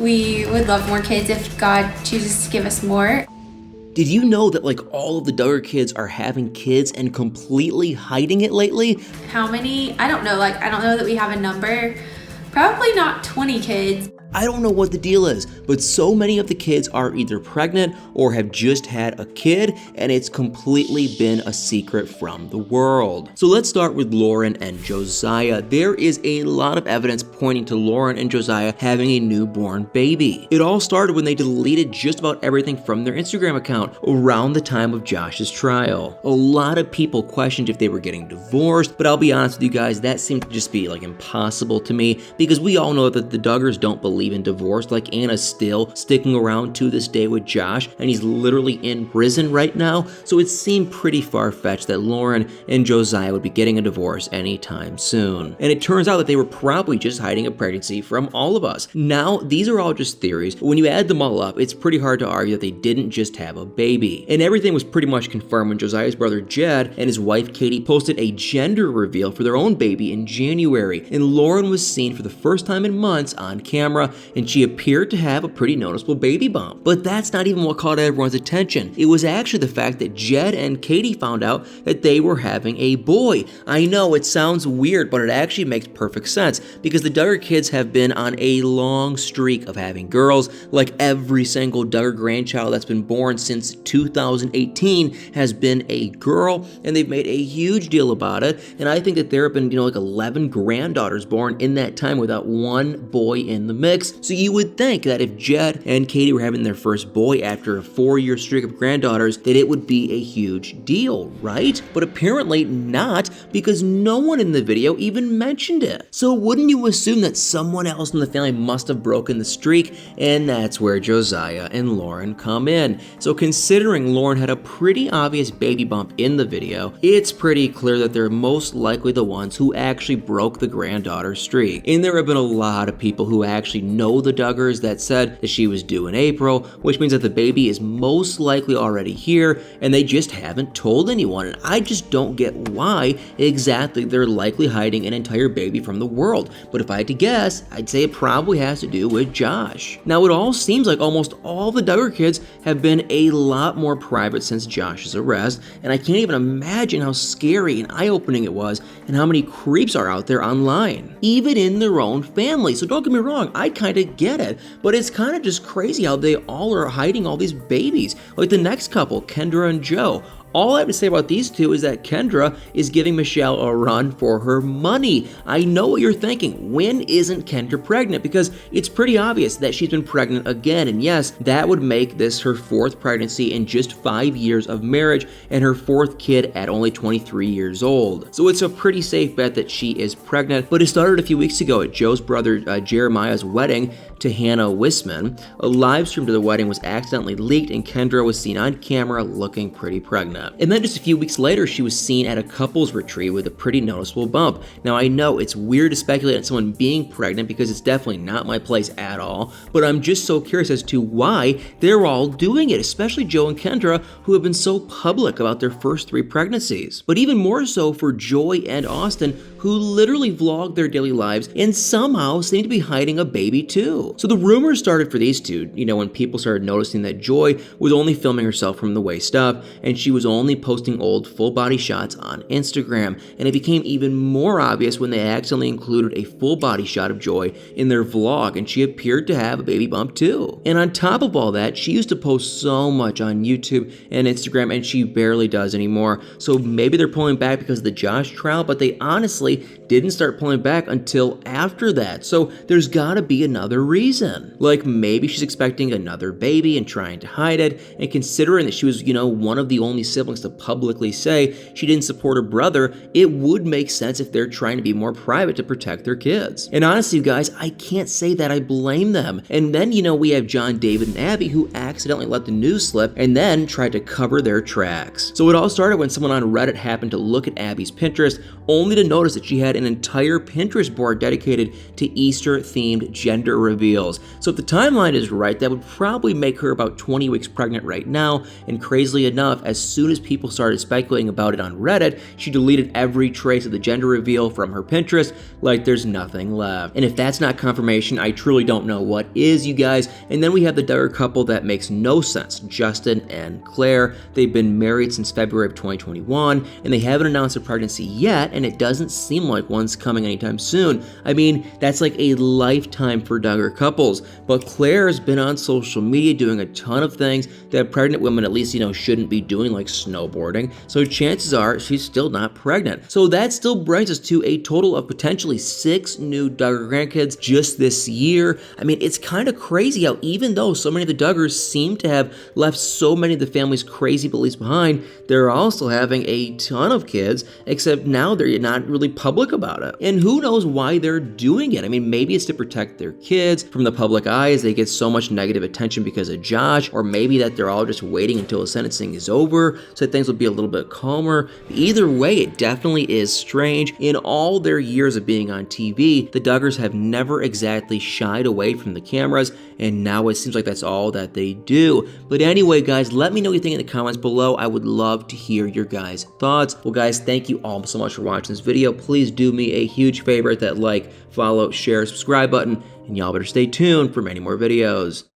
We would love more kids if God chooses to give us more. Did you know that like all of the Duggar kids are having kids and completely hiding it lately? How many? I don't know. I don't know that we have a number. Probably not 20 kids. I don't know what the deal is, but so many of the kids are either pregnant or have just had a kid, and it's completely been a secret from the world. So let's start with Lauren and Josiah. There is a lot of evidence pointing to Lauren and Josiah having a newborn baby. It all started when they deleted just about everything from their Instagram account around the time of Josh's trial. A lot of people questioned if they were getting divorced, but I'll be honest with you guys, that seemed to just be impossible to me, because we all know that the Duggars don't believe in divorce. Anna's still sticking around to this day with Josh, and he's literally in prison right now, so it seemed pretty far-fetched that Lauren and Josiah would be getting a divorce anytime soon. And it turns out that they were probably just hiding a pregnancy from all of us. Now, these are all just theories, but when you add them all up, it's pretty hard to argue that they didn't just have a baby. And everything was pretty much confirmed when Josiah's brother Jed and his wife Katie posted a gender reveal for their own baby in January, and Lauren was seen for the first time in months on camera, and she appeared to have a pretty noticeable baby bump. But that's not even what caught everyone's attention. It was actually the fact that Jed and Katie found out that they were having a boy. I know it sounds weird, but it actually makes perfect sense, because the Duggar kids have been on a long streak of having girls. Every single Duggar grandchild that's been born since 2018 has been a girl, and they've made a huge deal about it. And I think that there have been 11 granddaughters born in that time without one boy in the mix. So you would think that if Jed and Katie were having their first boy after a 4-year streak of granddaughters, that it would be a huge deal, right? But apparently not, because no one in the video even mentioned it. So wouldn't you assume that someone else in the family must have broken the streak? And that's where Josiah and Lauren come in. So considering Lauren had a pretty obvious baby bump in the video, it's pretty clear that they're most likely the ones who actually broke the granddaughter streak. And there have been a lot of people who actually know the Duggars that said that she was due in April, which means that the baby is most likely already here, and they just haven't told anyone. And I just don't get why exactly they're likely hiding an entire baby from the world. But if I had to guess, I'd say it probably has to do with Josh. Now, it all seems like almost all the Duggar kids have been a lot more private since Josh's arrest, and I can't even imagine how scary and eye-opening it was, and how many creeps are out there online, even in their own family. So don't get me wrong, I kind of get it, but it's kind of just crazy how they all are hiding all these babies. Like the next couple, Kendra and Joe. All I have to say about these two is that Kendra is giving Michelle a run for her money. I know what you're thinking. When isn't Kendra pregnant? Because it's pretty obvious that she's been pregnant again. And yes, that would make this her 4th pregnancy in just 5 years of marriage, and her 4th kid at only 23 years old. So it's a pretty safe bet that she is pregnant. But it started a few weeks ago at Joe's brother Jeremiah's wedding to Hannah Wisman. A live stream to the wedding was accidentally leaked, and Kendra was seen on camera looking pretty pregnant. And then just a few weeks later, she was seen at a couples retreat with a pretty noticeable bump. Now, I know it's weird to speculate on someone being pregnant, because it's definitely not my place at all, but I'm just so curious as to why they're all doing it, especially Joe and Kendra, who have been so public about their first 3 pregnancies. But even more so for Joy and Austin, who literally vlog their daily lives and somehow seem to be hiding a baby too. So the rumors started for these two, when people started noticing that Joy was only filming herself from the waist up, and she was only posting old full body shots on Instagram. And it became even more obvious when they accidentally included a full body shot of Joy in their vlog, and she appeared to have a baby bump too. And on top of all that, she used to post so much on YouTube and Instagram, and she barely does anymore. So maybe they're pulling back because of the Josh trial, but they honestly didn't start pulling back until after that. So there's gotta be another reason. Maybe she's expecting another baby and trying to hide it, and considering that she was, one of the only siblings to publicly say she didn't support her brother, it would make sense if they're trying to be more private to protect their kids. And honestly, you guys, I can't say that I blame them. And then, we have John, David, and Abby, who accidentally let the news slip and then tried to cover their tracks. So it all started when someone on Reddit happened to look at Abby's Pinterest, only to notice that that she had an entire Pinterest board dedicated to Easter-themed gender reveals. So if the timeline is right, that would probably make her about 20 weeks pregnant right now, and crazily enough, as soon as people started speculating about it on Reddit, she deleted every trace of the gender reveal from her Pinterest like there's nothing left. And if that's not confirmation, I truly don't know what is, you guys. And then we have the Duggar couple that makes no sense, Justin and Claire. They've been married since February of 2021, and they haven't announced a pregnancy yet, and it doesn't seem like one's coming anytime soon. I mean, that's like a lifetime for Duggar couples. But Claire has been on social media doing a ton of things that pregnant women at least, shouldn't be doing, like snowboarding. So chances are she's still not pregnant. So that still brings us to a total of potentially 6 new Duggar grandkids just this year. I mean, it's kind of crazy how even though so many of the Duggars seem to have left so many of the family's crazy beliefs behind, they're also having a ton of kids, except now they're not really public about it. And who knows why they're doing it? I mean, maybe it's to protect their kids from the public eye as they get so much negative attention because of Josh, or maybe that they're all just waiting until the sentencing is over so that things will be a little bit calmer. Either way, it definitely is strange. In all their years of being on TV, the Duggars have never exactly shied away from the cameras, and now it seems like that's all that they do. But anyway, guys, let me know what you think in the comments below. I would love to hear your guys' thoughts. Well, guys, thank you all so much for watching this video. Please do me a huge favor, hit that like, follow, share, subscribe button, and y'all better stay tuned for many more videos.